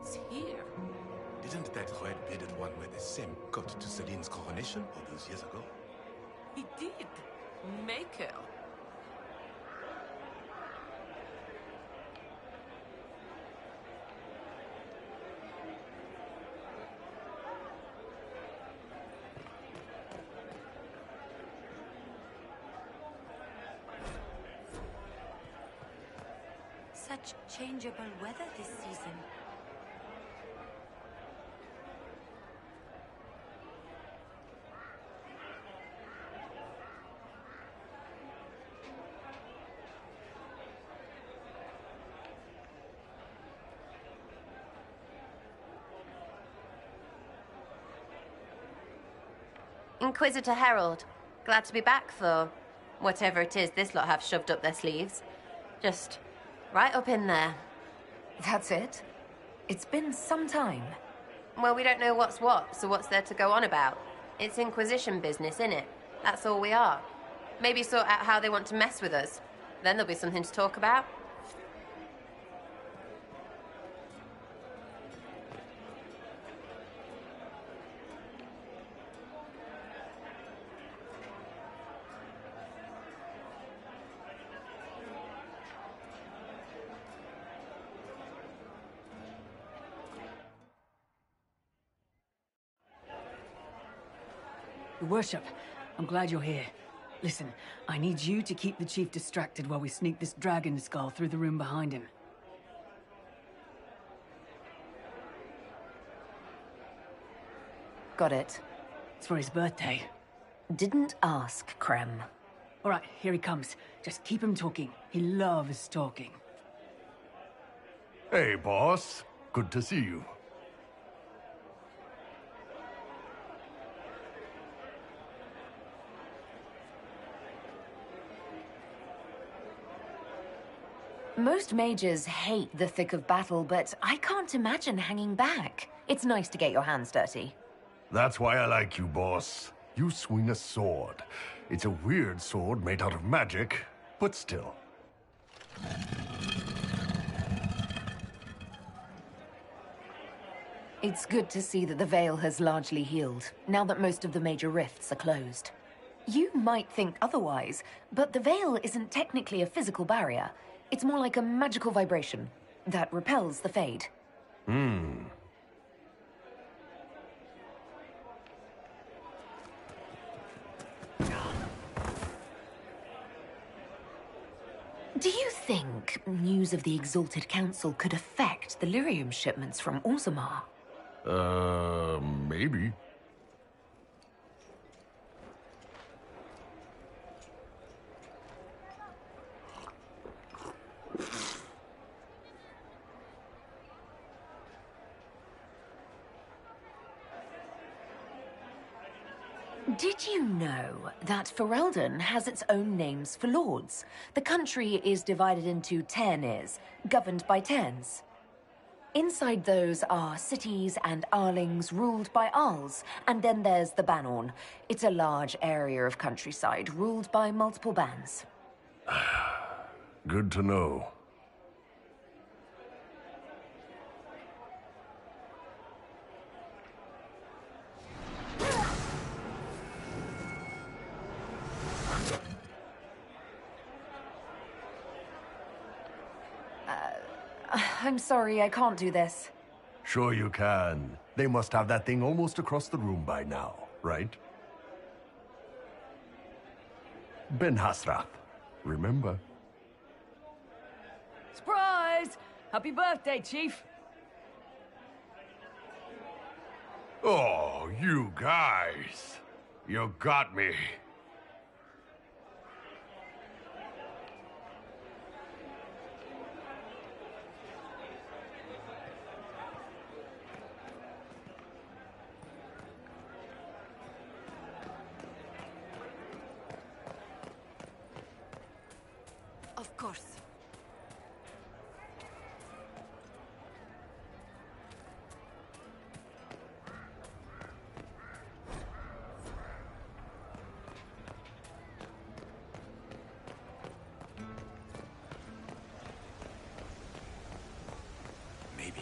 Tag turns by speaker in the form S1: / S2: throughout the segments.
S1: It's here.
S2: Didn't that red-bearded one wear the same coat to Celine's coronation all those years ago?
S1: He did. Maker.
S3: Such changeable weather this season.
S4: Inquisitor Herald. Glad to be back for whatever it is this lot have shoved up their sleeves. Just right up in there.
S5: That's it? It's been some time.
S4: Well, we don't know what's what, so what's there to go on about? It's Inquisition business, innit? That's all we are. Maybe sort out how they want to mess with us. Then there'll be something to talk about.
S6: Your Worship, I'm glad you're here. Listen, I need you to keep the Chief distracted while we sneak this dragon skull through the room behind him.
S5: Got it.
S6: It's for his birthday.
S5: Didn't ask, Krem.
S6: All right, here he comes. Just keep him talking. He loves talking.
S7: Hey, boss. Good to see you.
S5: Most mages hate the thick of battle, but I can't imagine hanging back. It's nice to get your hands dirty.
S7: That's why I like you, boss. You swing a sword. It's a weird sword made out of magic, but still.
S5: It's good to see that the Veil has largely healed, now that most of the major rifts are closed. You might think otherwise, but the Veil isn't technically a physical barrier. It's more like a magical vibration that repels the Fade. Do you think news of the Exalted Council could affect the lyrium shipments from Orzammar?
S7: Maybe.
S5: Did you know that Ferelden has its own names for lords? The country is divided into Ternirs, governed by Terns. Inside those are cities and Arlings ruled by Arls, and then there's the Banorn. It's a large area of countryside ruled by multiple bans.
S7: Good to know.
S5: I'm sorry, I can't do this.
S7: Sure you can. They must have that thing almost across the room by now, right? Ben Hasrath, remember?
S6: Surprise! Happy birthday, Chief!
S7: Oh, you guys. You got me.
S3: Of course.
S2: Maybe.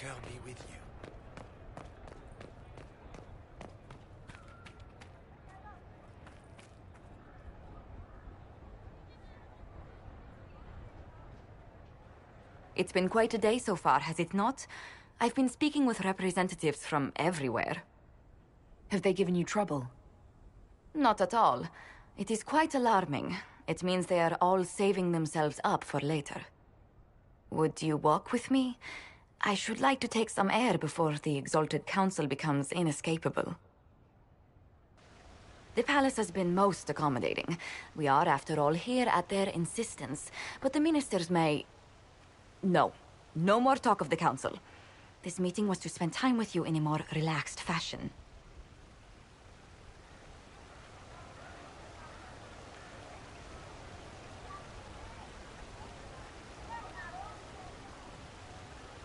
S2: Sacre be with you.
S8: It's been quite a day so far, has it not? I've been speaking with representatives from everywhere.
S5: Have they given you trouble?
S8: Not at all. It is quite alarming. It means they are all saving themselves up for later. Would you walk with me? I should like to take some air before the Exalted Council becomes inescapable. The palace has been most accommodating. We are, after all, here at their insistence. But the ministers may... No. No more talk of the council. This meeting was to spend time with you in a more relaxed fashion.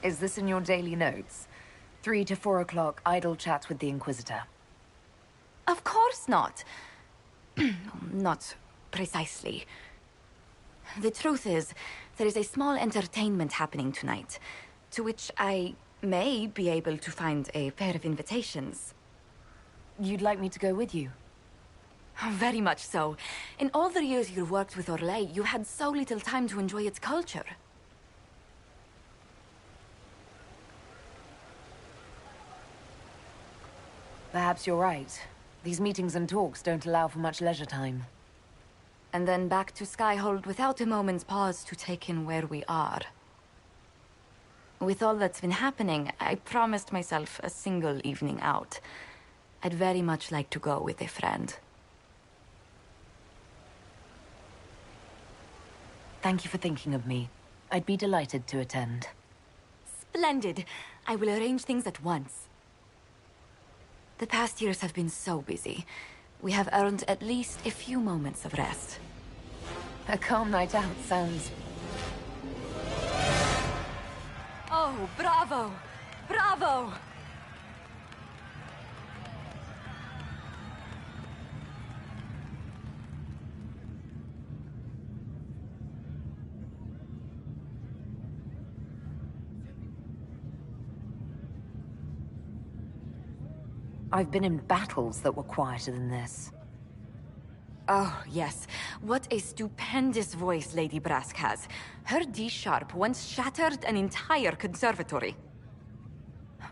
S5: Is this in your daily notes? 3 to 4 o'clock, idle chats with the Inquisitor.
S8: Of course not. Not precisely. The truth is, there is a small entertainment happening tonight, to which I may be able to find a pair of invitations.
S5: You'd like me to go with you?
S8: Very much so. In all the years you worked with Orlais, you had so little time to enjoy its culture.
S5: Perhaps you're right. These meetings and talks don't allow for much leisure time.
S8: And then back to Skyhold without a moment's pause to take in where we are. With all that's been happening, I promised myself a single evening out. I'd very much like to go with a friend.
S5: Thank you for thinking of me. I'd be delighted to attend.
S8: Splendid! I will arrange things at once. The past years have been so busy. We have earned at least a few moments of rest.
S5: A calm night out sounds...
S8: Oh, bravo! Bravo!
S5: I've been in battles that were quieter than this.
S8: Oh, yes. What a stupendous voice Lady Brask has. Her D-sharp once shattered an entire conservatory.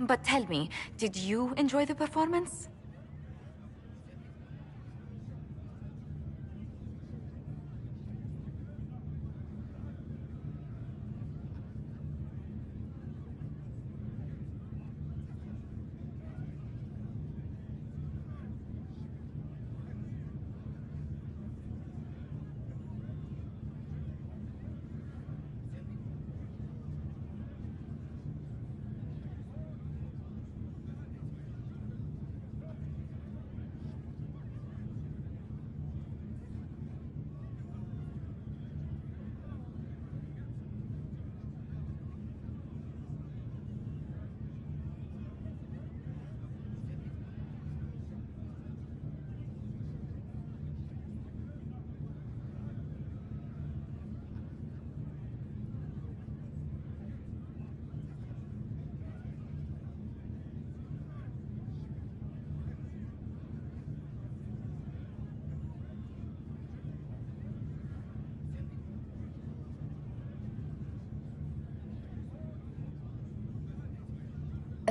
S8: But tell me, did you enjoy the performance?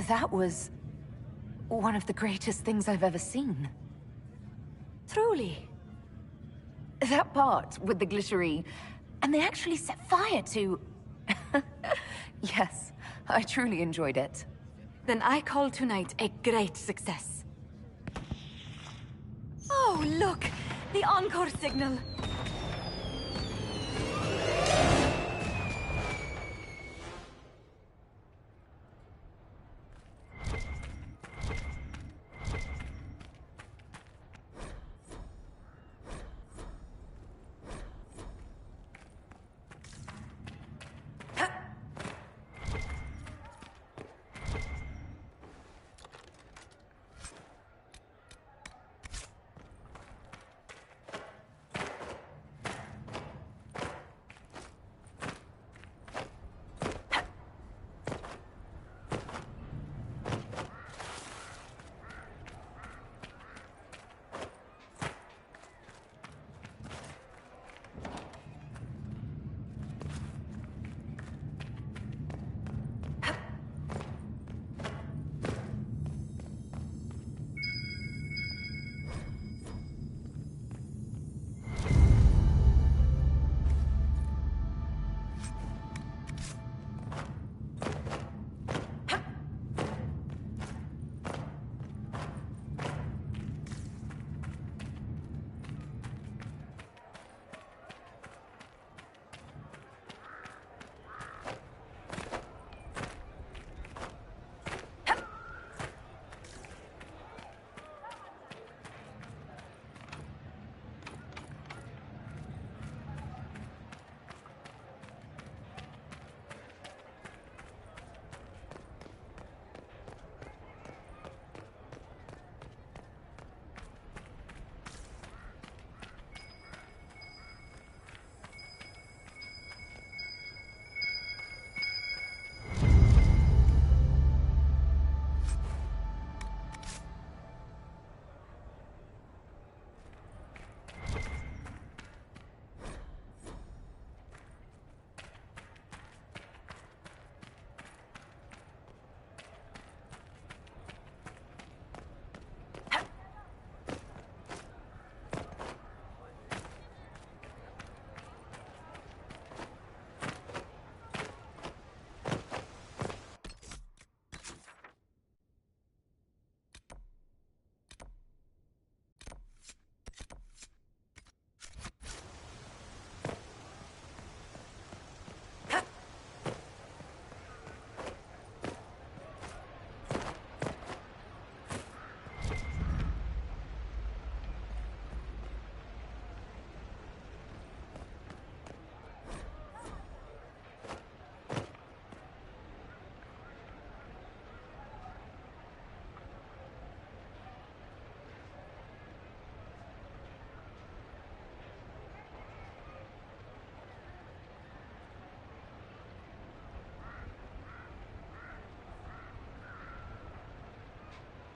S5: That was... one of the greatest things I've ever seen.
S8: Truly.
S5: That part with the glittery... and they actually set fire to... Yes, I truly enjoyed it.
S8: Then I call tonight a great success. Oh, look! The encore signal!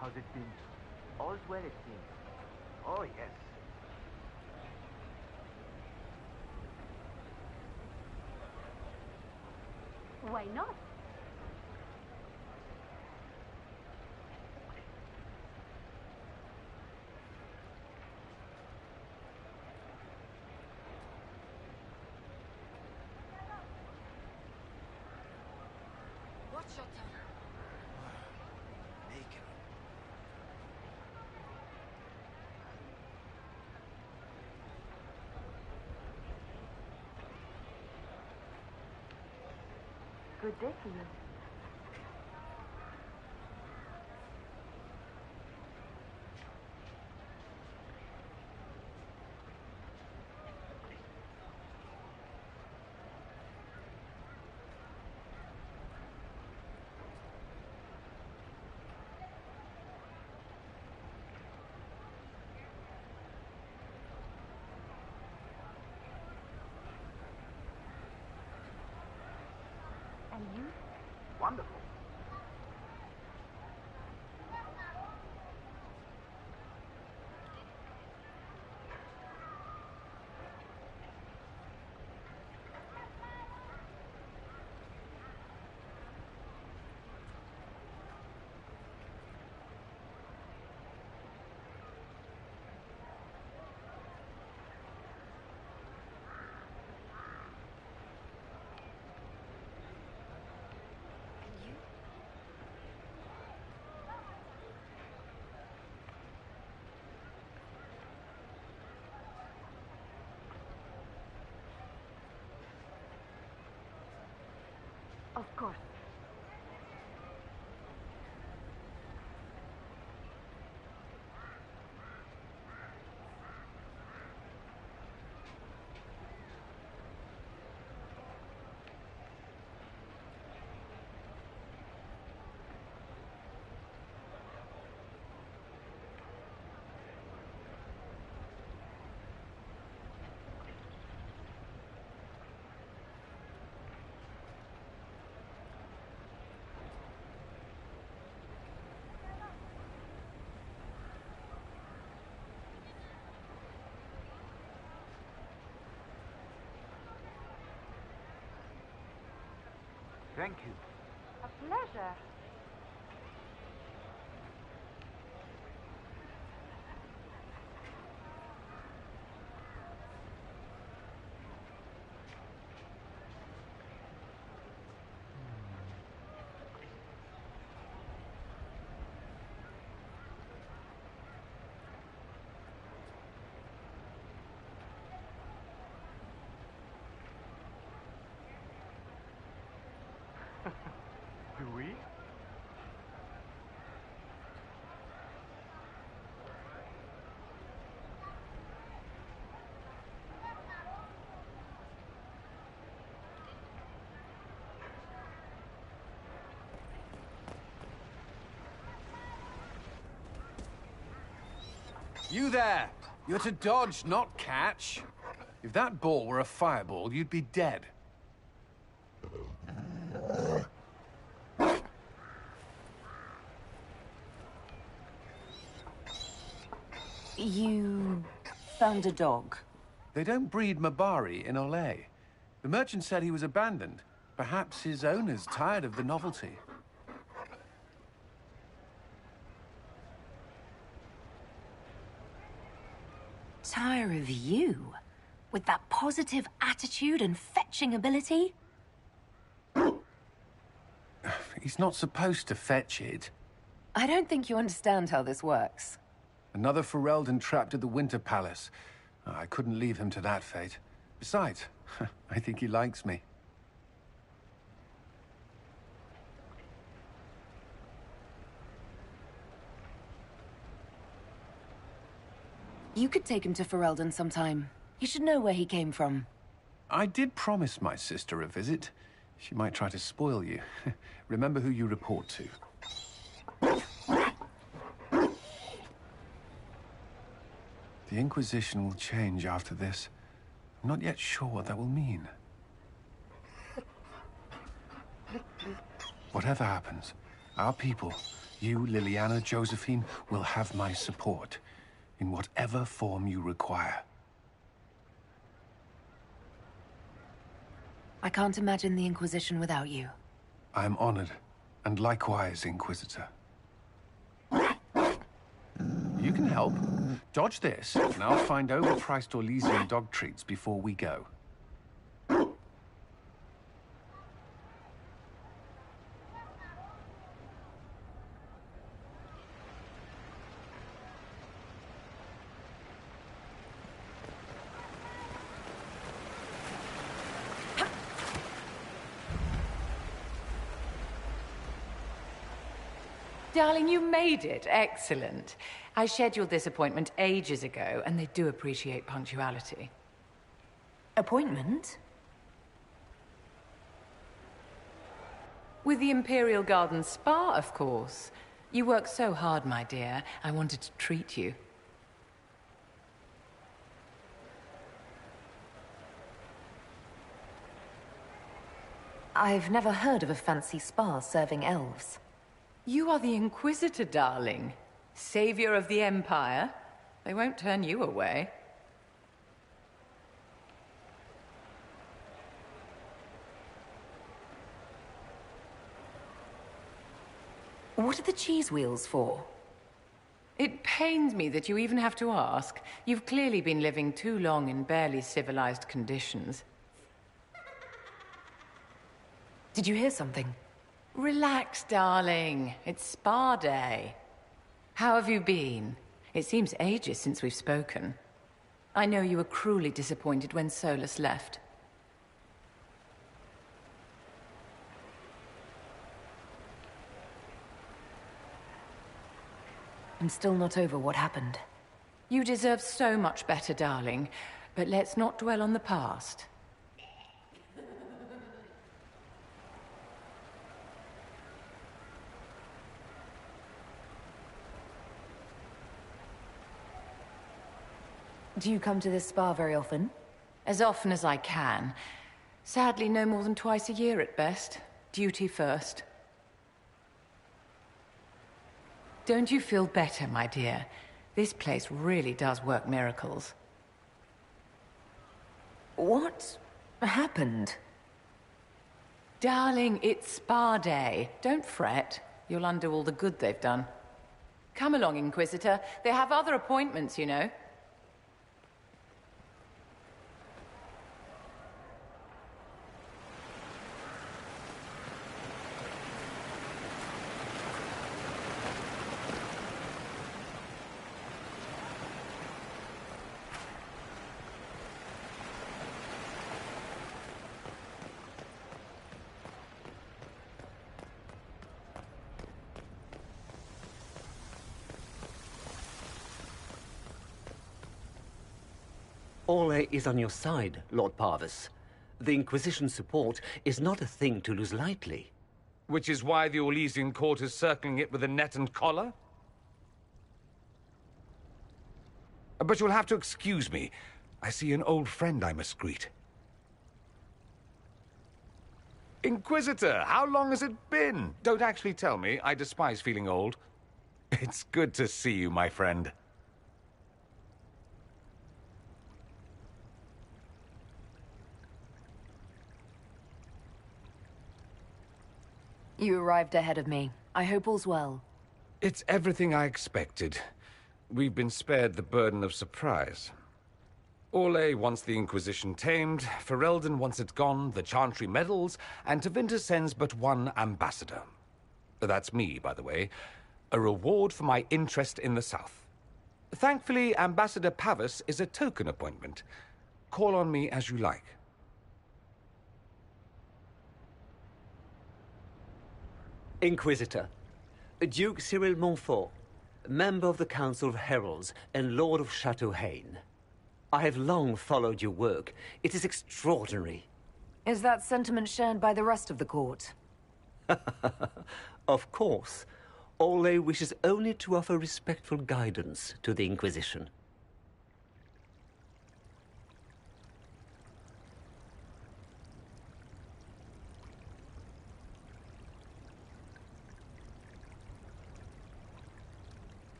S9: How's it been? All's well, it seems. Oh, yes.
S3: Why not?
S1: Watch your tongue.
S2: Bacon.
S3: Good day for you. And you?
S9: Wonderful.
S3: Of course.
S9: Thank you.
S3: A pleasure.
S9: Do we?
S10: You there! You're to dodge, not catch. If that ball were a fireball, you'd be dead.
S5: You found a dog.
S10: They don't breed Mabari in Olay. The merchant said he was abandoned. Perhaps his owner's tired of the novelty.
S5: Tire of you? With that positive attitude and fetching ability?
S10: He's not supposed to fetch it.
S5: I don't think you understand how this works.
S10: Another Ferelden trapped at the Winter Palace. I couldn't leave him to that fate. Besides, I think he likes me.
S5: You could take him to Ferelden sometime. You should know where he came from.
S10: I did promise my sister a visit. She might try to spoil you. Remember who you report to. The Inquisition will change after this. I'm not yet sure what that will mean. Whatever happens, our people, You, Liliana, Josephine, will have my support in whatever form you require.
S5: I can't imagine the Inquisition without you.
S10: I'm honored, and likewise, Inquisitor. You can help. Dodge this, and I'll find overpriced Orlesian dog treats before we go.
S11: Darling, you made it. Excellent. I scheduled this appointment ages ago, and they do appreciate punctuality.
S5: Appointment?
S11: With the Imperial Garden Spa, of course. You work so hard, my dear. I wanted to treat you.
S5: I've never heard of a fancy spa serving elves.
S11: You are the Inquisitor, darling. Savior of the Empire. They won't turn you away.
S5: What are the cheese wheels for?
S11: It pains me that you even have to ask. You've clearly been living too long in barely civilized conditions.
S5: Did you hear something?
S11: Relax, darling. It's spa day. How have you been? It seems ages since we've spoken. I know you were cruelly disappointed when Solus left.
S5: I'm still not over what happened.
S11: You deserve so much better, darling. But let's not dwell on the past.
S5: Do you come to this spa very often?
S11: As often as I can. Sadly, no more than twice a year at best. Duty first. Don't you feel better, my dear? This place really does work miracles.
S5: What happened?
S11: Darling, it's spa day. Don't fret. You'll undo all the good they've done. Come along, Inquisitor. They have other appointments, you know.
S12: Ole is on your side, Lord Parvis. The Inquisition's support is not a thing to lose lightly.
S13: Which is why the Orlesian court is circling it with a net and collar? But you'll have to excuse me. I see an old friend I must greet. Inquisitor, how long has it been? Don't actually tell me. I despise feeling old. It's good to see you, my friend.
S5: You arrived ahead of me. I hope all's well.
S13: It's everything I expected. We've been spared the burden of surprise. Orlais wants the Inquisition tamed, Ferelden wants it gone, the Chantry meddles, and Tevinter sends but one ambassador. That's me, by the way. A reward for my interest in the South. Thankfully, Ambassador Pavis is a token appointment. Call on me as you like.
S12: Inquisitor, Duke Cyril Montfort, member of the Council of Heralds and Lord of Chateau Haine. I have long followed your work. It is extraordinary.
S5: Is that sentiment shared by the rest of the court?
S12: Of course. Ole wishes only to offer respectful guidance to the Inquisition.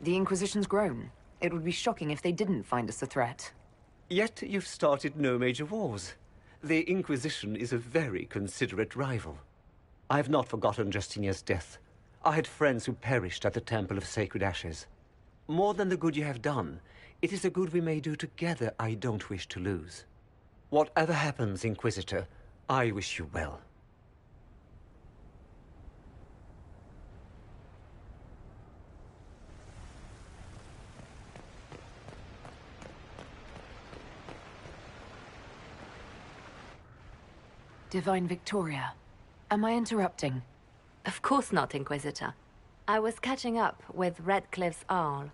S5: The Inquisition's grown. It would be shocking if they didn't find us a threat.
S12: Yet you've started no major wars. The Inquisition is a very considerate rival. I have not forgotten Justinia's death. I had friends who perished at the Temple of Sacred Ashes. More than the good you have done, it is the good we may do together I don't wish to lose. Whatever happens, Inquisitor, I wish you well.
S5: Divine Victoria, am I interrupting?
S14: Of course not, Inquisitor. I was catching up with Redcliffe's Arl.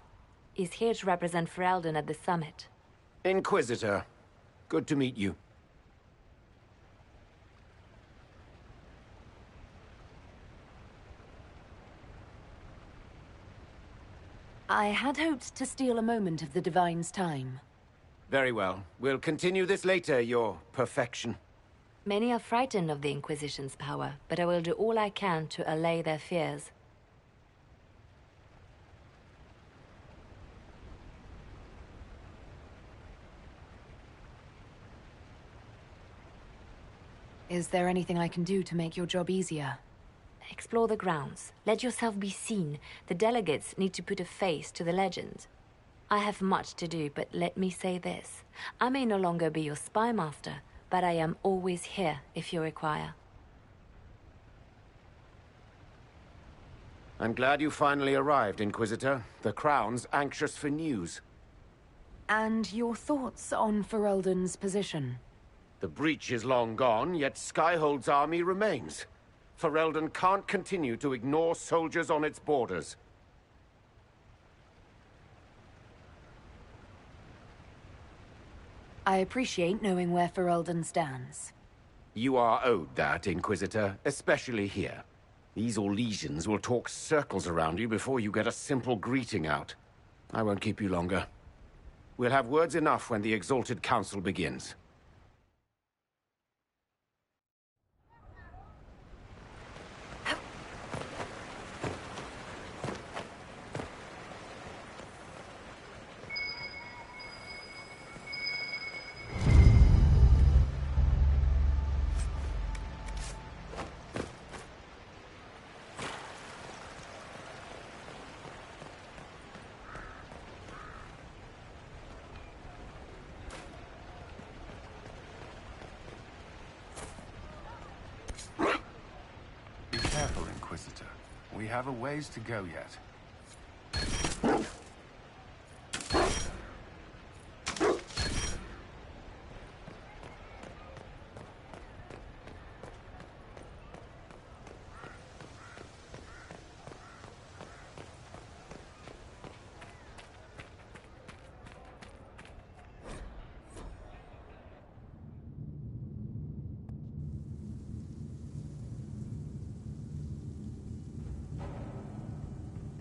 S14: He's here to represent Ferelden at the summit.
S10: Inquisitor, good to meet you.
S5: I had hoped to steal a moment of the Divine's time.
S10: Very well. We'll continue this later, your perfection.
S14: Many are frightened of the Inquisition's power, but I will do all I can to allay their fears.
S5: Is there anything I can do to make your job easier?
S14: Explore the grounds. Let yourself be seen. The delegates need to put a face to the legend. I have much to do, but let me say this. I may no longer be your spy master, but I am always here if you require.
S10: I'm glad you finally arrived, Inquisitor. The Crown's anxious for news.
S5: And your thoughts on Ferelden's position?
S10: The breach is long gone, yet Skyhold's army remains. Ferelden can't continue to ignore soldiers on its borders.
S5: I appreciate knowing where Ferelden stands.
S10: You are owed that, Inquisitor, especially here. These Orlesians will talk circles around you before you get a simple greeting out. I won't keep you longer. We'll have words enough when the Exalted Council begins. We have a ways to go yet.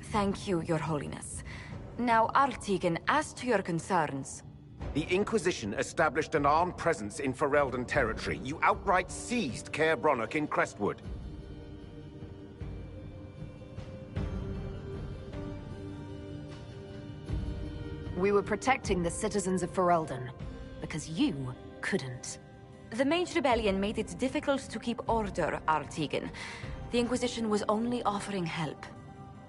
S8: Thank you, Your Holiness. Now, Artigan, as to your concerns...
S10: The Inquisition established an armed presence in Ferelden territory. You outright seized Caer Bronach in Crestwood.
S5: We were protecting the citizens of Ferelden, because you couldn't.
S8: The Mage Rebellion made it difficult to keep order, Artigan. The Inquisition was only offering help.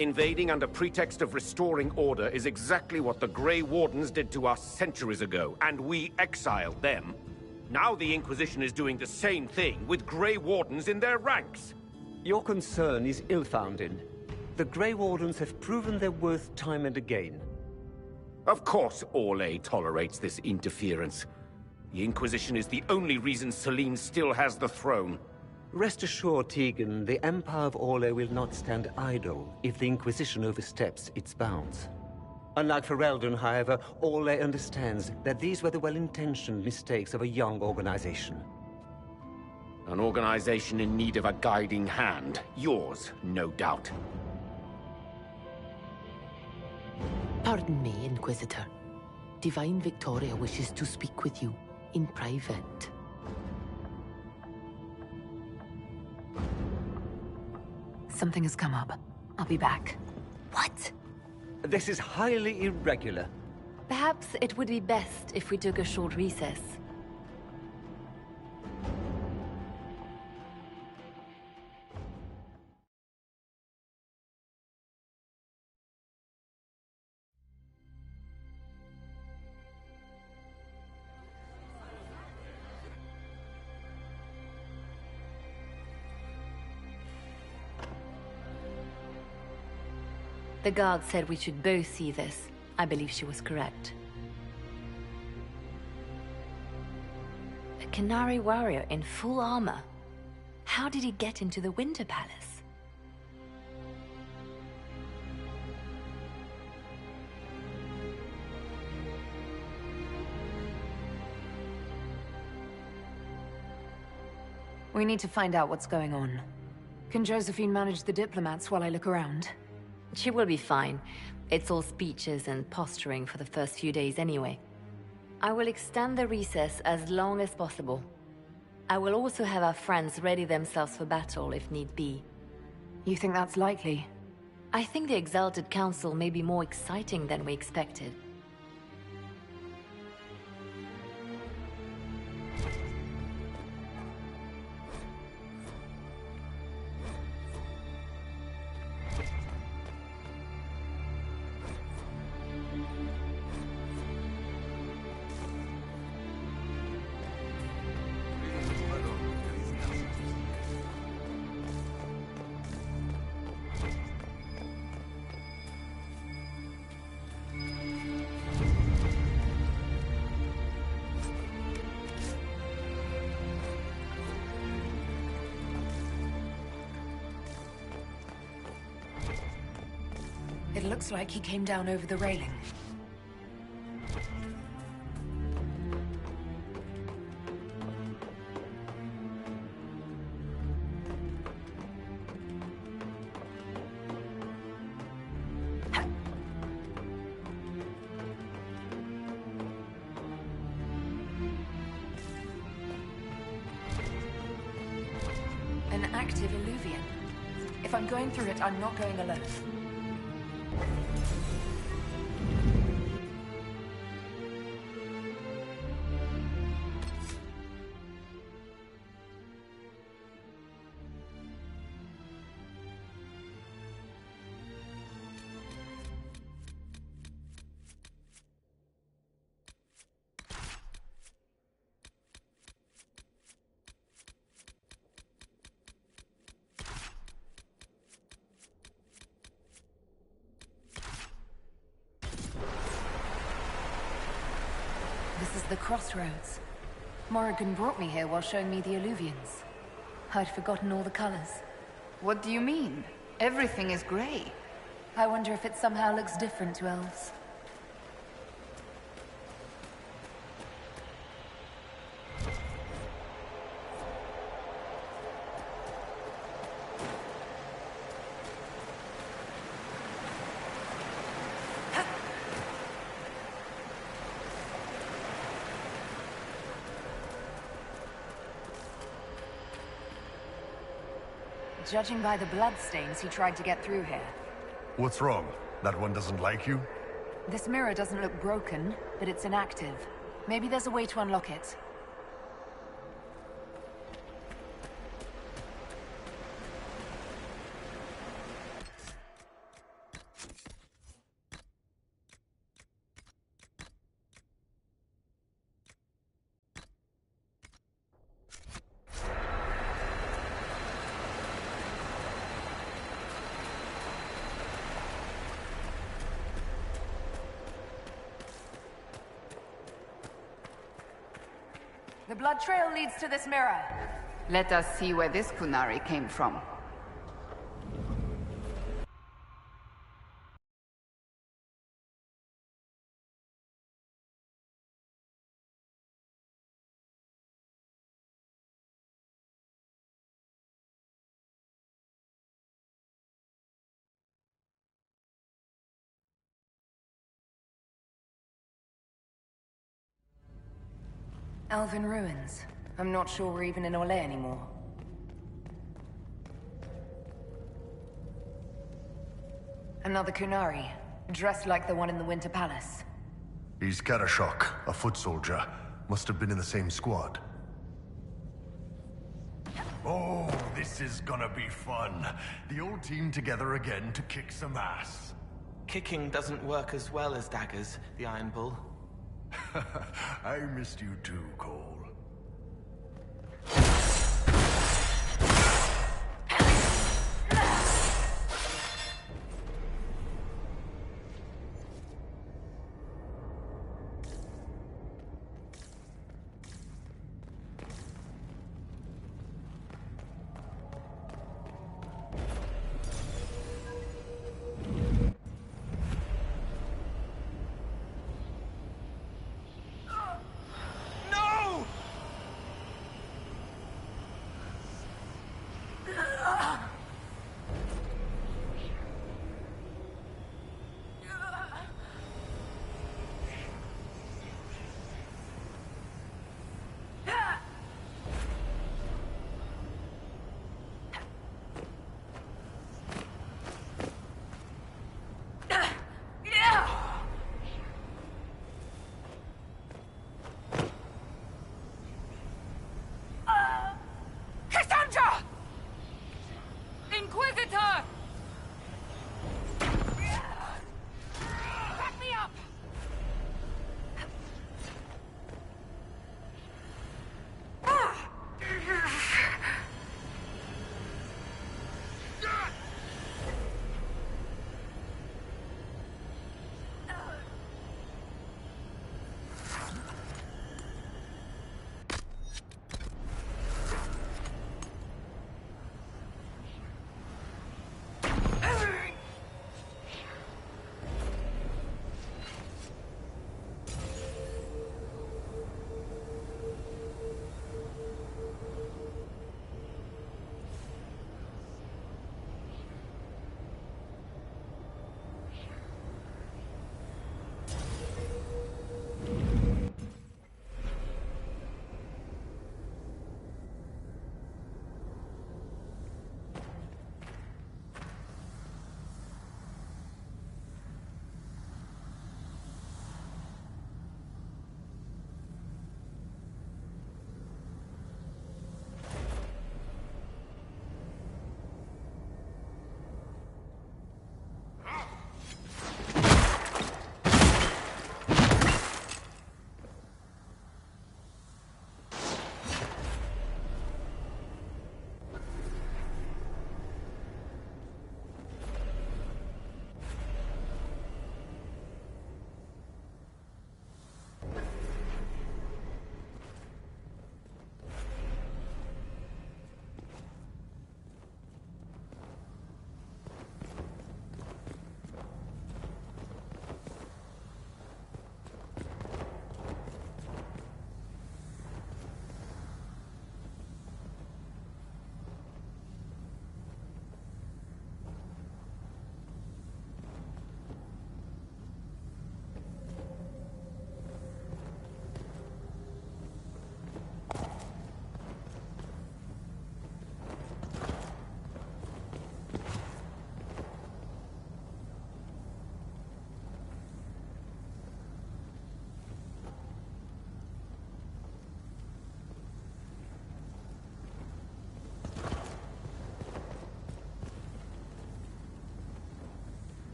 S10: Invading under pretext of restoring order is exactly what the Grey Wardens did to us centuries ago, and we exiled them. Now the Inquisition is doing the same thing with Grey Wardens in their ranks.
S12: Your concern is ill-founded. The Grey Wardens have proven their worth time and again.
S10: Of course Orlais tolerates this interference. The Inquisition is the only reason Selene still has the throne.
S12: Rest assured, Tegan, the Empire of Orlais will not stand idle if the Inquisition oversteps its bounds. Unlike Ferelden, however, Orlais understands that these were the well-intentioned mistakes of a young organization.
S10: An organization in need of a guiding hand. Yours, no doubt.
S15: Pardon me, Inquisitor. Divine Victoria wishes to speak with you in private.
S5: Something has come up. I'll be back.
S8: What?
S12: This is highly irregular.
S14: Perhaps it would be best if we took a short recess. The guard said we should both see this. I believe she was correct. A Qunari warrior in full armor. How did he get into the Winter Palace?
S5: We need to find out what's going on. Can Josephine manage the diplomats while I look around?
S14: She will be fine. It's all speeches and posturing for the first few days anyway. I will extend the recess as long as possible. I will also have our friends ready themselves for battle if need be.
S5: You think that's likely?
S14: I think the Exalted Council may be more exciting than we expected.
S5: It looks like he came down over the railing. An active illuvian. If I'm going through it, I'm not going alone. This is the crossroads. Morrigan brought me here while showing me the illuvians. I'd forgotten all the colors.
S1: What do you mean? Everything is gray.
S5: I wonder if it somehow looks different to elves. Judging by the bloodstains, he tried to get through here.
S7: What's wrong? That one doesn't like you?
S5: This mirror doesn't look broken, but it's inactive. Maybe there's a way to unlock it. The blood trail leads to this mirror.
S1: Let us see where this Qunari came from.
S5: Elven ruins. I'm not sure we're even in Orlais anymore. Another Qunari. Dressed like the one in the Winter Palace.
S7: He's Karashok, a foot soldier. Must have been in the same squad. Oh, this is gonna be fun. The old team together again to kick some ass.
S16: Kicking doesn't work as well as daggers, the Iron Bull.
S7: I missed you too, Cole.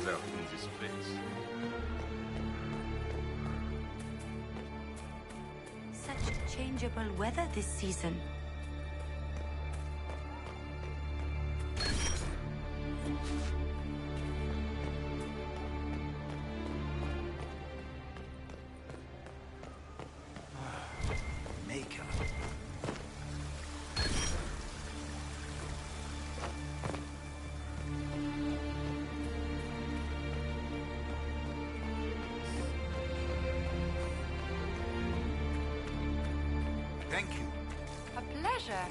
S17: weather in this place.
S14: Such changeable weather this season.
S17: Maker.
S2: Thank you.
S1: A pleasure.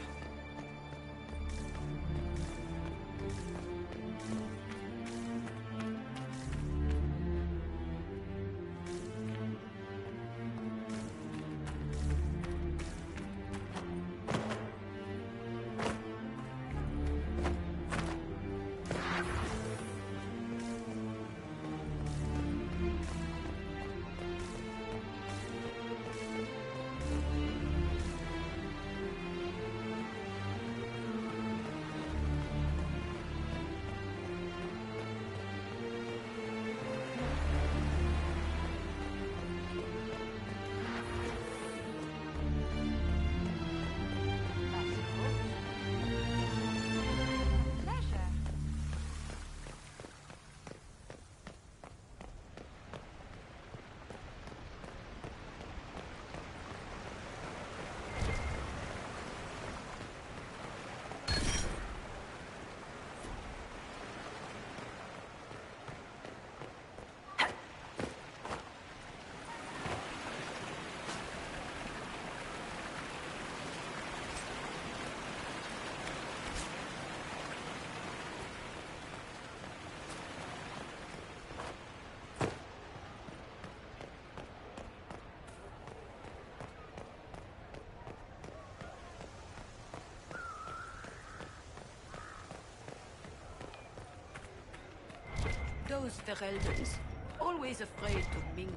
S18: Those Fereldans, always afraid to mingle.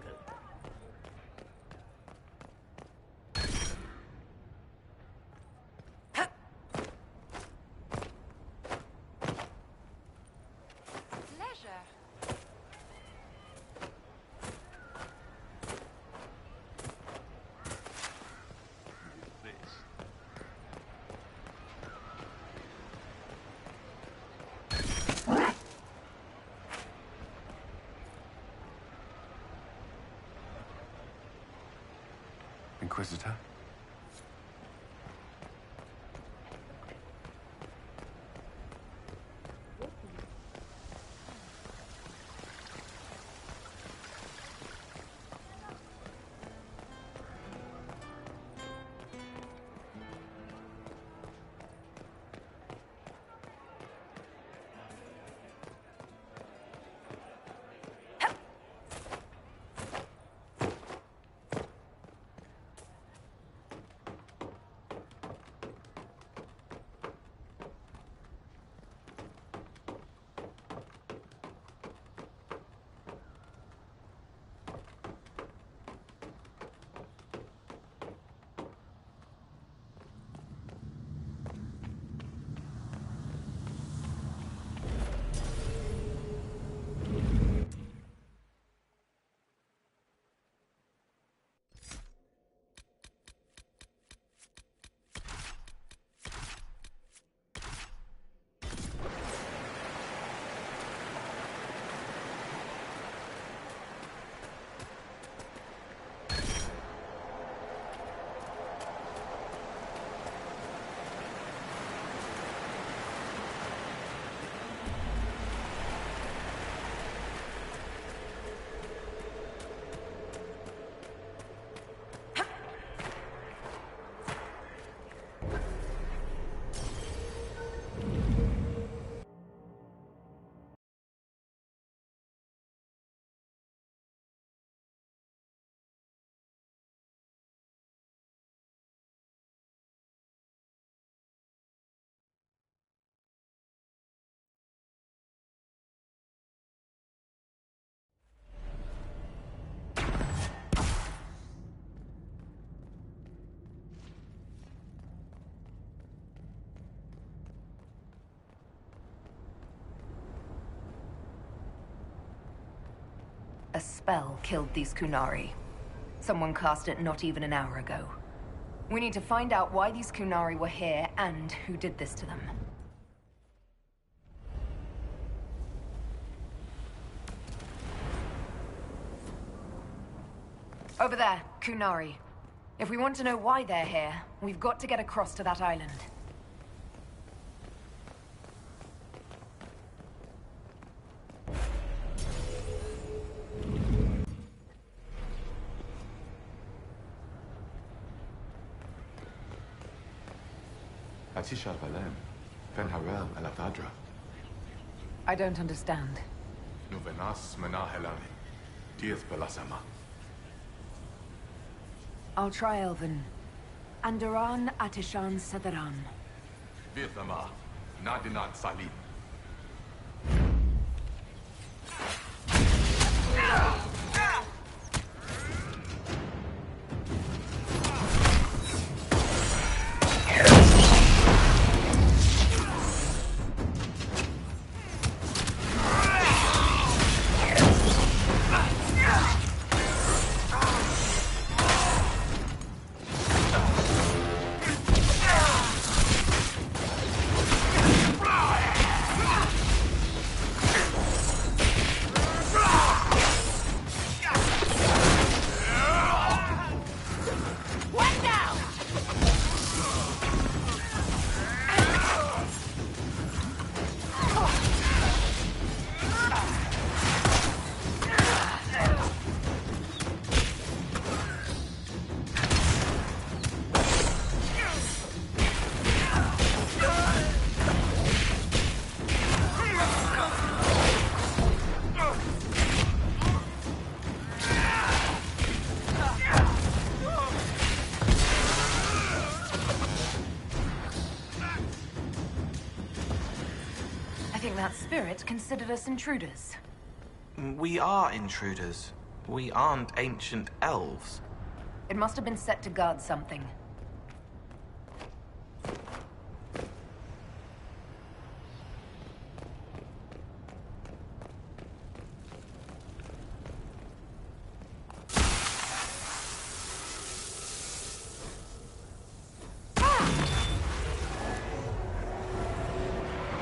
S1: Pleasure.
S2: Inquisitor?
S5: spell killed these Kunari. Someone cast it not even an hour ago. We need to find out why these Kunari were here and who did this to them. Over there, Kunari. If we want to know why they're here, we've got to get across to that island.
S2: Atisha Valem, Fenharel Alavadra.
S5: I don't understand.
S2: Nuvenas Menahelani, Dieth Belasama.
S5: I'll try Elven. Andaran Atishan Sadaran.
S2: Vithama, Nadinat Salim.
S5: That spirit considered us intruders.
S16: We are intruders. We aren't ancient elves.
S5: It must have been set to guard something.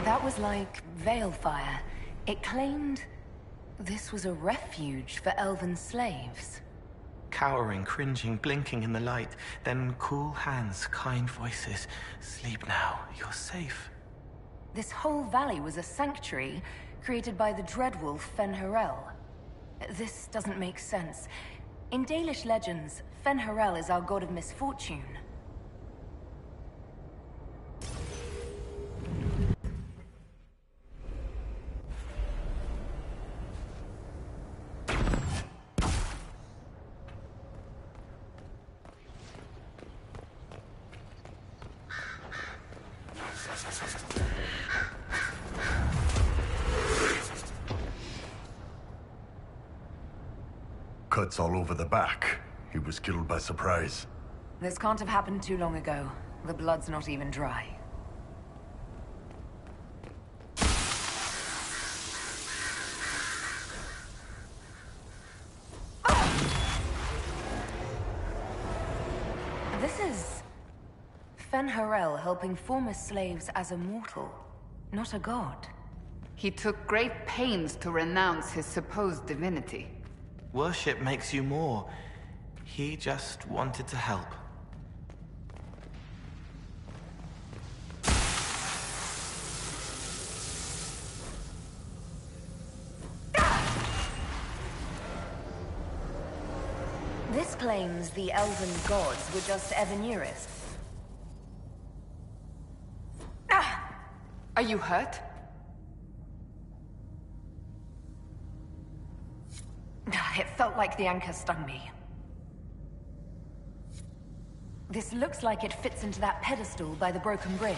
S5: That was like Veilfire. It claimed this was a refuge for elven slaves.
S16: Cowering, cringing, blinking in the light, then cool hands, kind voices. Sleep now, you're safe.
S5: This whole valley was a sanctuary created by the dreadwolf Fenharel. This doesn't make sense. In Dalish legends, Fenharel is our god of misfortune.
S7: Cuts all over the back. He was killed by surprise.
S5: This can't have happened too long ago. The blood's not even dry. This is Fenharel helping former slaves as a mortal, not a god.
S1: He took great pains to renounce his supposed divinity.
S16: Worship makes you more. He just wanted to help.
S5: This claims the elven gods were just Evanurists.
S1: Are you hurt?
S5: It felt like the anchor stung me. This looks like it fits into that pedestal by the broken bridge.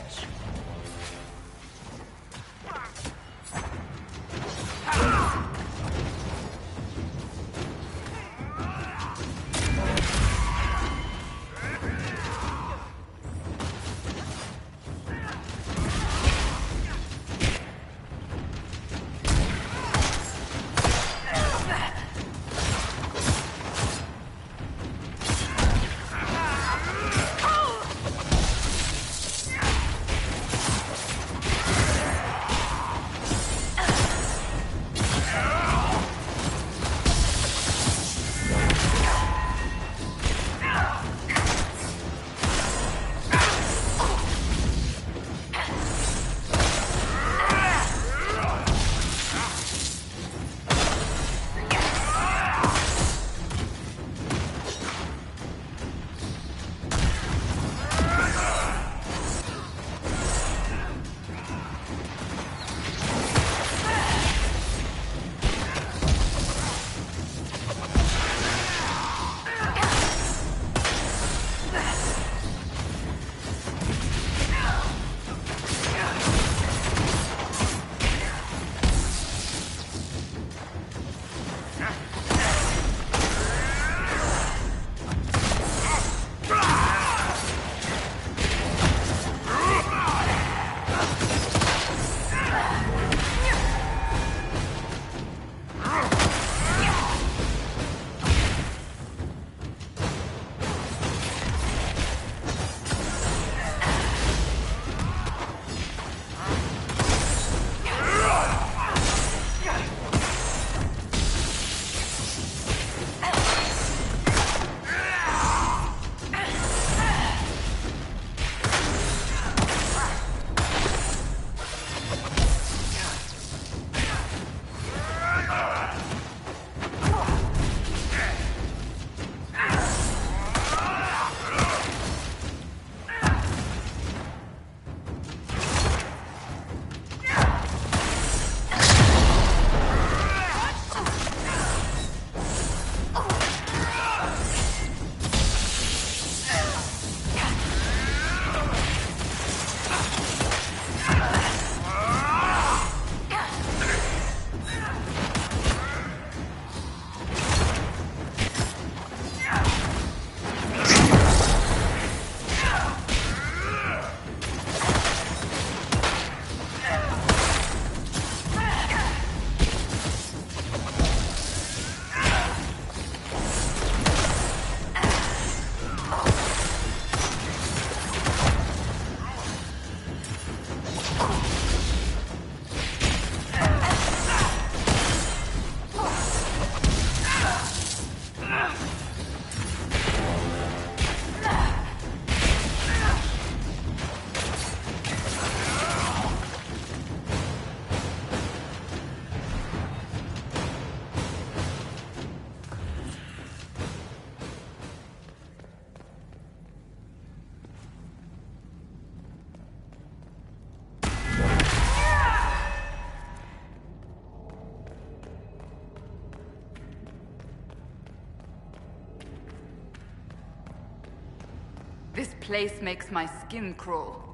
S1: This place makes my skin crawl.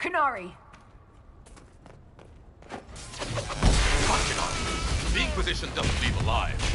S6: Canary!
S17: Fucking on. The Inquisition doesn't leave alive.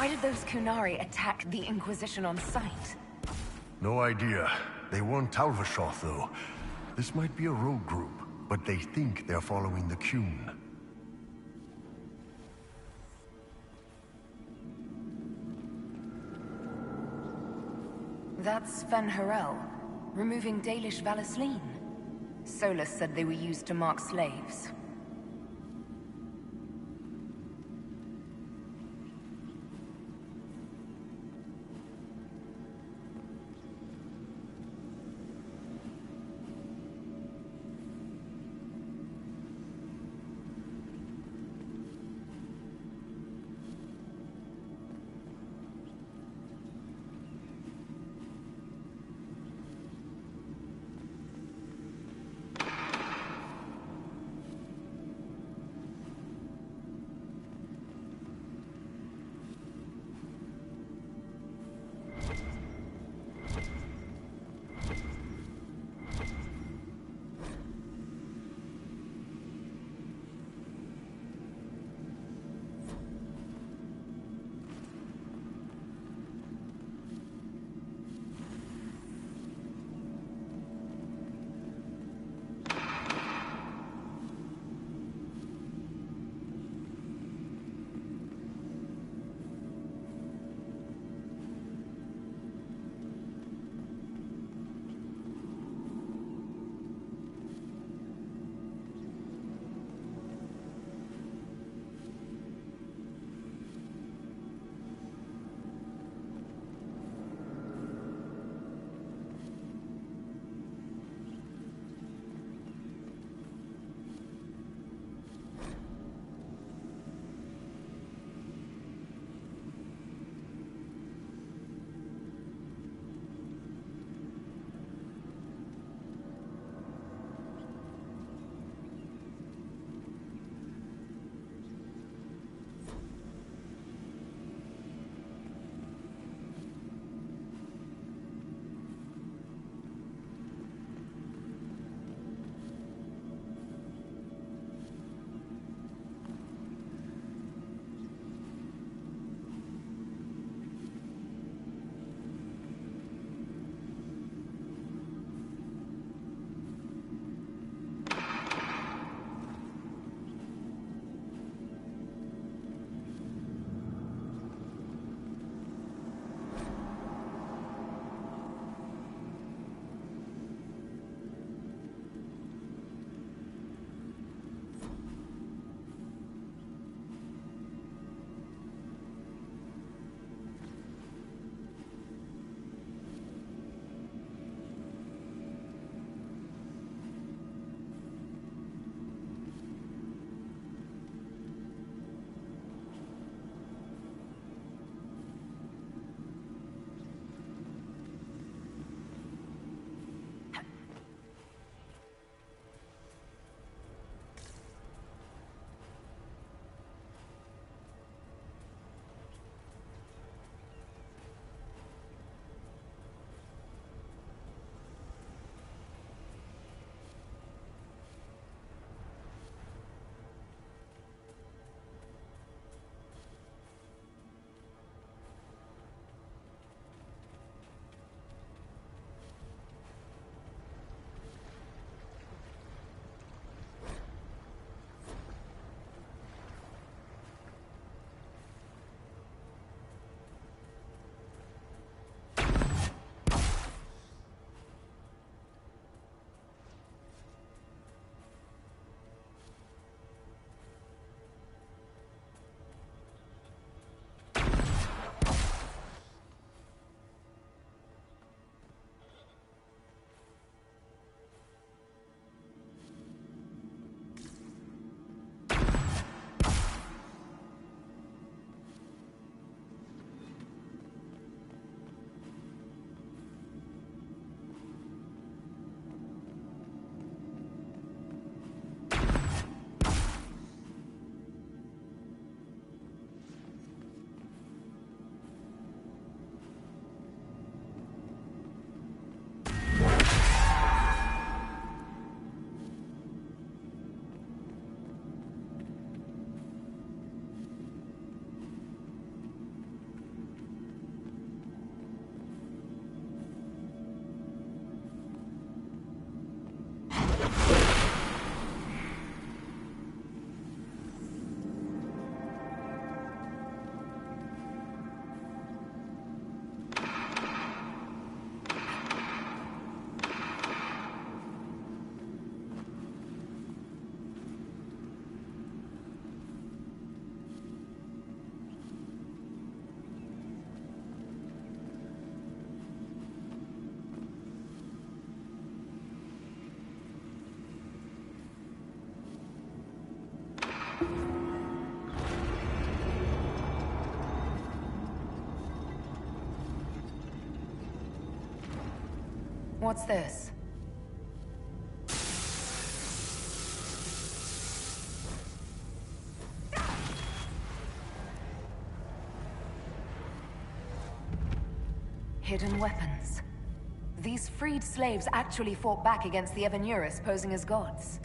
S5: Why did those Kunari attack the Inquisition on sight?
S7: No idea. They weren't Talvashoth, though. This might be a rogue group, but they think they're following the Qun.
S5: That's Fen Harel, removing Dalish Valisleen. Solus said they were used to mark slaves. What's this? Hidden weapons. These freed slaves actually fought back against the Evanuris posing as gods.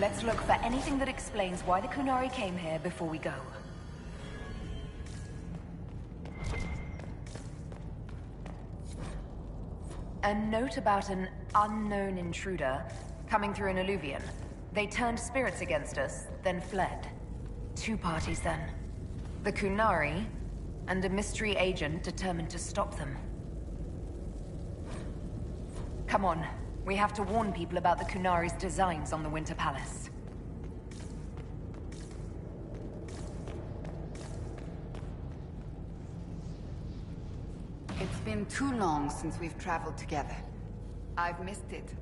S5: Let's look for anything that explains why the Kunari came here before we go. A note about an unknown intruder coming through an alluvion. They turned spirits against us, then fled. Two parties then. The Kunari, and a mystery agent determined to stop them. Come on. We have to warn people about the Kunari's designs on the Winter Palace.
S1: It's been too long since we've traveled together. I've missed it.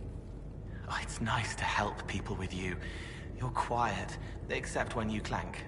S16: Oh, it's nice to help people with you. You're quiet, except when you clank.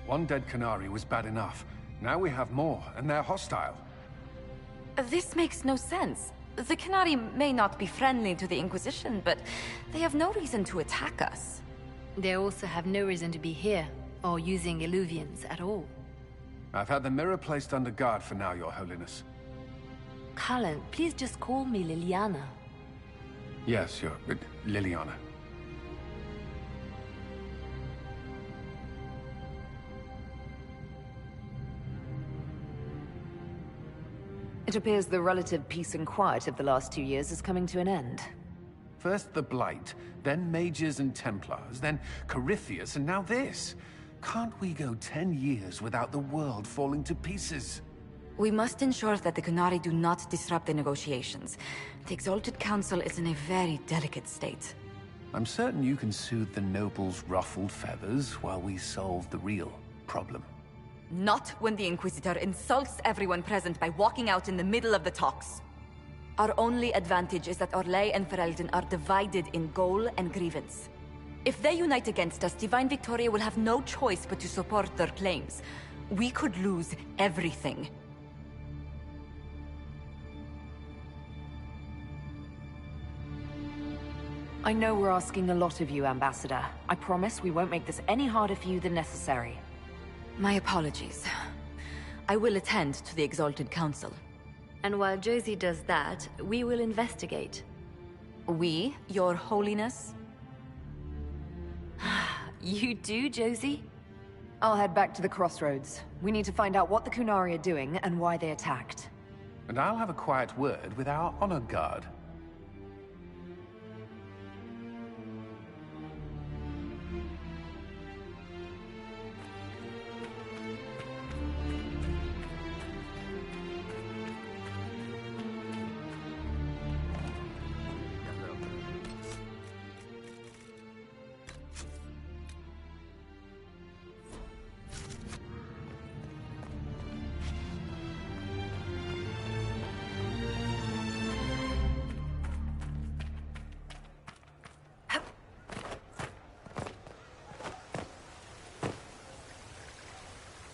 S19: One dead Canary was bad enough. Now we have more, and they're hostile.
S8: This makes no sense. The Canary may not be friendly to the Inquisition, but they have no reason to attack us.
S14: They also have no reason to be here, or using Illuvians at all.
S19: I've had the mirror placed under guard for now, Your Holiness.
S14: Cullen, please just call me Liliana.
S19: Yes, Liliana.
S5: It appears the relative peace and quiet of the last 2 years is coming to an end.
S19: First the Blight, then Mages and Templars, then Corypheus, and now this. Can't we go 10 years without the world falling to pieces?
S8: We must ensure that the Canary do not disrupt the negotiations. The Exalted Council is in a very delicate state.
S19: I'm certain you can soothe the nobles' ruffled feathers while we solve the real problem.
S8: Not when the Inquisitor insults everyone present by walking out in the middle of the talks. Our only advantage is that Orlais and Ferelden are divided in goal and grievance. If they unite against us, Divine Victoria will have no choice but to support their claims. We could lose everything.
S5: I know we're asking a lot of you, Ambassador. I promise we won't make this any harder for you than necessary.
S8: My apologies. I will attend to the Exalted Council.
S14: And while Josie does that, we will investigate.
S8: We, Your Holiness?
S14: You do, Josie?
S5: I'll head back to the crossroads. We need to find out what the Kunari are doing and why they attacked.
S19: And I'll have a quiet word with our honor guard.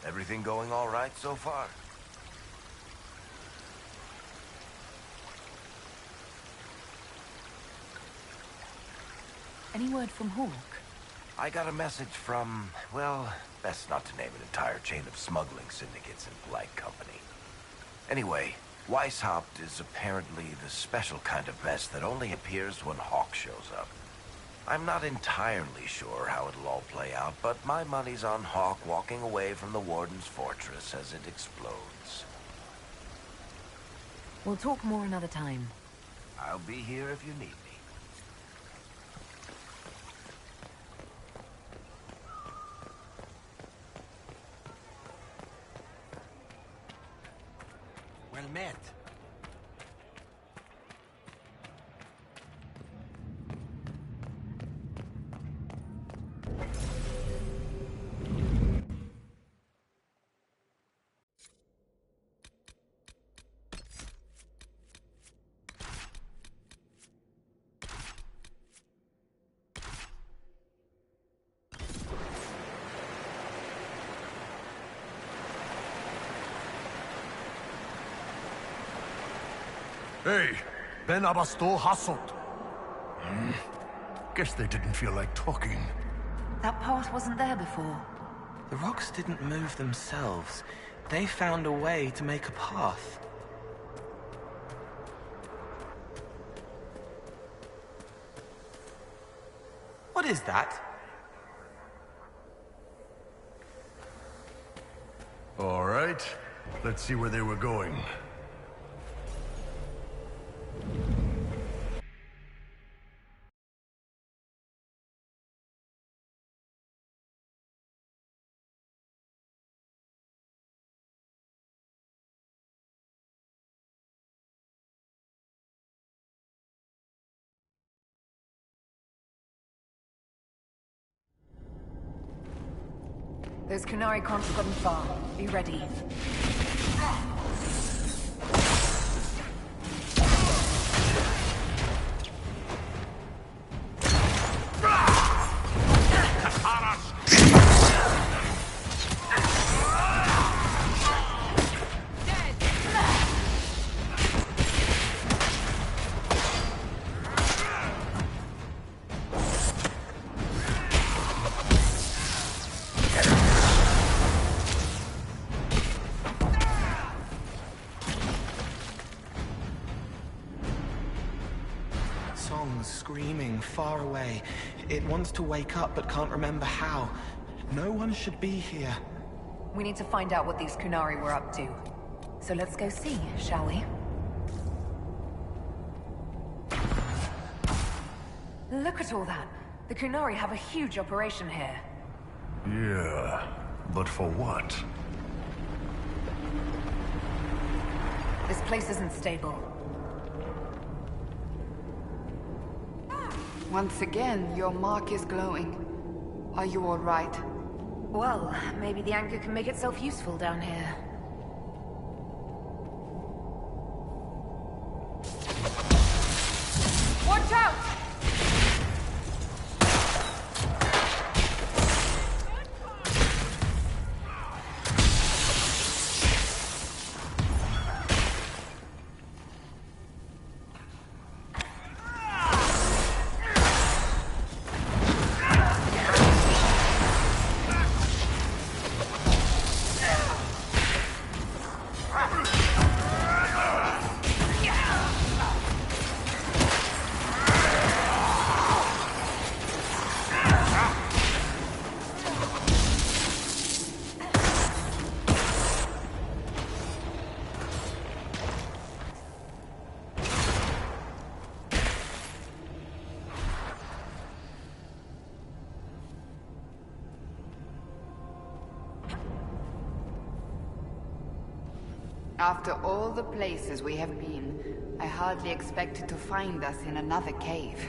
S20: Everything going all right so far?
S5: Any word from Hawk?
S20: I got a message from, well, best not to name an entire chain of smuggling syndicates in polite company. Anyway, Weishaupt is apparently the special kind of mess that only appears when Hawk shows up. I'm not entirely sure how it'll all play out, but my money's on Hawk walking away from the Warden's fortress as it explodes.
S5: We'll talk more another time.
S20: I'll be here if you need me.
S2: Well met.
S7: Hey, Ben Abasto Hassot. Guess they didn't feel like talking.
S5: That path wasn't there before.
S16: The rocks didn't move themselves. They found a way to make a path. What is that?
S7: All right, let's see where they were going.
S5: Those Canary can't have gotten far. Be ready.
S16: screaming far away. It wants to wake up but can't remember how. No one should be here.
S5: We need to find out what these Kunari were up to. So let's go see, shall we? Look at all that. The Kunari have a huge operation here.
S7: Yeah, but for what?
S5: This place isn't stable.
S1: Once again, your mark is glowing. Are you all right?
S5: Well, maybe the anchor can make itself useful down here. Watch out!
S1: After all the places we have been, I hardly expected to find us in another cave.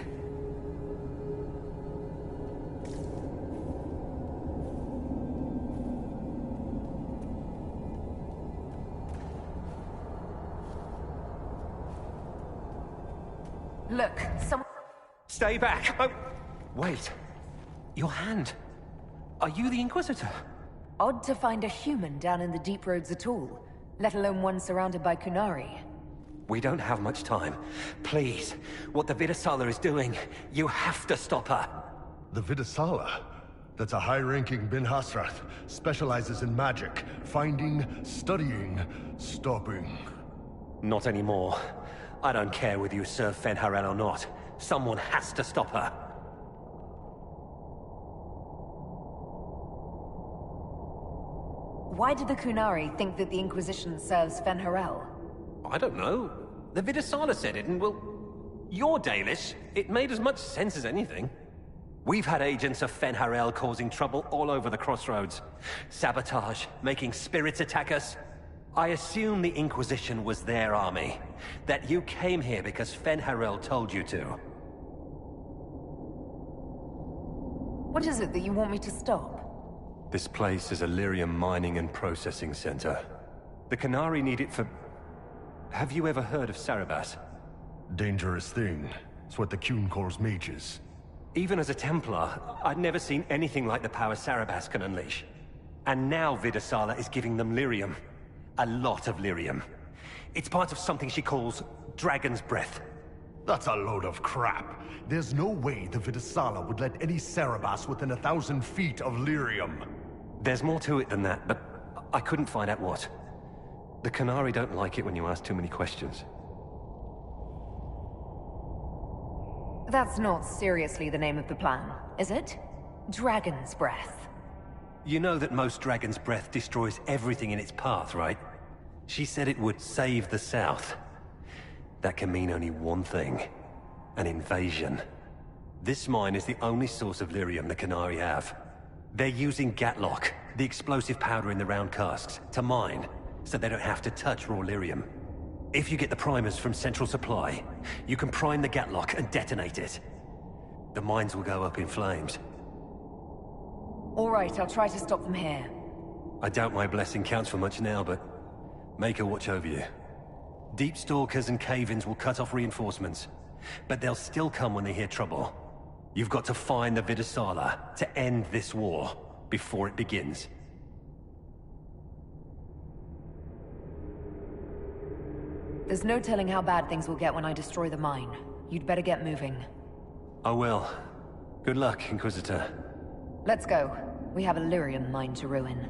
S5: Look, some...
S12: Stay back! Oh, wait. Your hand. Are you the Inquisitor?
S5: Odd to find a human down in the deep roads at all, let alone one surrounded by Kunari.
S12: We don't have much time. Please, what the Vidasala is doing, you have to stop her.
S7: The Vidasala? That's a high-ranking Bin Hasrath. Specializes in magic. Finding, studying, stopping.
S12: Not anymore. I don't care whether you serve Fenharel or not. Someone has to stop her.
S5: Why did the Kunari think that the Inquisition serves Fenharel?
S12: I don't know. The Vidasala said it, and well... You're Dalish. It made as much sense as anything. We've had agents of Fenharel causing trouble all over the crossroads. Sabotage, making spirits attack us. I assume the Inquisition was their army. That you came here because Fenharel told you to.
S5: What is it that you want me to stop?
S21: This place is a lyrium mining and processing center. The Kunari need it for... Have you ever heard of Sarabas?
S7: Dangerous thing. It's what the Qun calls mages.
S12: Even as a Templar, I'd never seen anything like the power Sarabas can unleash. And now Vidasala is giving them lyrium. A lot of lyrium. It's part of something she calls Dragon's Breath.
S7: That's a load of crap. There's no way the Vidasala would let any Sarabas within 1,000 feet of lyrium.
S12: There's more to it than that, but I couldn't find out what. The Kunari don't like it when you ask too many questions.
S5: That's not seriously the name of the plan, is it? Dragon's Breath.
S12: You know that most Dragon's Breath destroys everything in its path, right? She said it would save the South. That can mean only one thing. An invasion. This mine is the only source of lyrium the Kunari have. They're using Gatlock, the explosive powder in the round casks, to mine, so they don't have to touch raw lyrium. If you get the primers from Central Supply, you can prime the Gatlock and detonate it. The mines will go up in flames.
S5: All right, I'll try to stop them here.
S12: I doubt my blessing counts for much now, but make her watch over you. Deep Stalkers and Cave-ins will cut off reinforcements, but they'll still come when they hear trouble. You've got to find the Vidasala to end this war before it begins.
S5: There's no telling how bad things will get when I destroy the mine. You'd better get moving.
S12: I will. Good luck, Inquisitor.
S5: Let's go. We have a lyrium mine to ruin.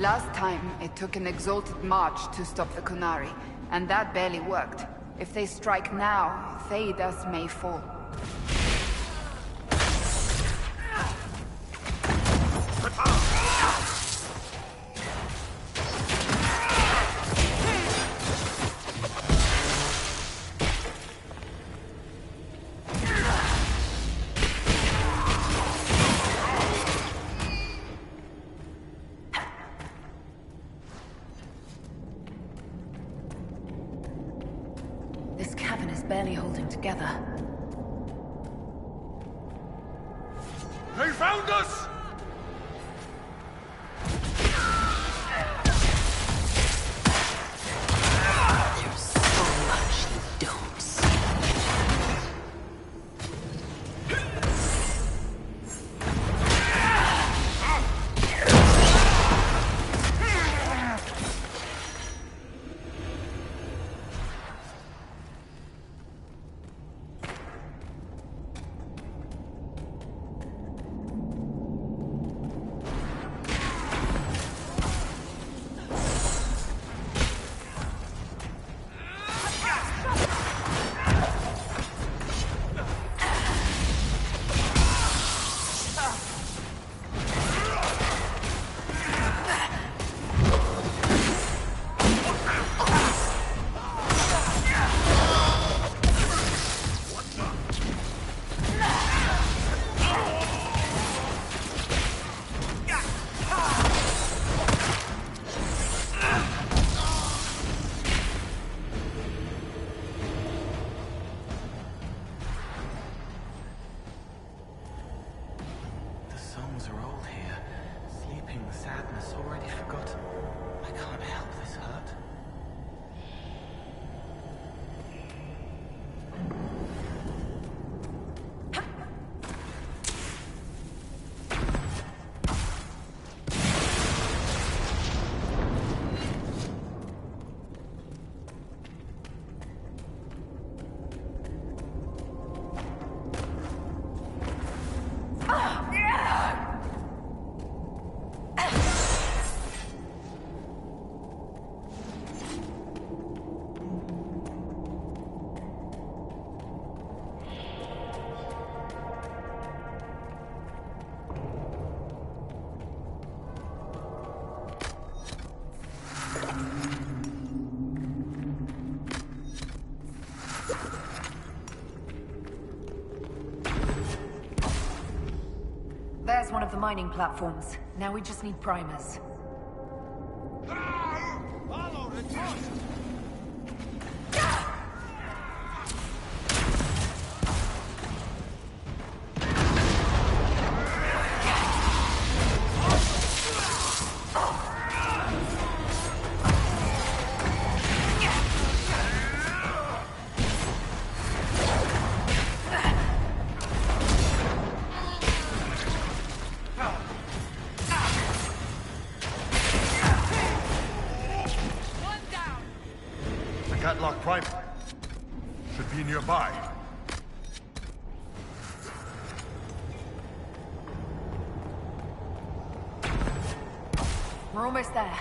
S1: Last time, it took an exalted march to stop the Kunari, and that barely worked. If they strike now, Thedas may fall.
S5: This cavern is barely holding together.
S17: They found us!
S15: There's so much you don't see.
S16: Sadness already forgotten. I can't help this hurt.
S5: There's one of the mining platforms. Now we just need primers.
S17: Follow the torch!
S7: Catlock primer should be nearby.
S5: We're almost there.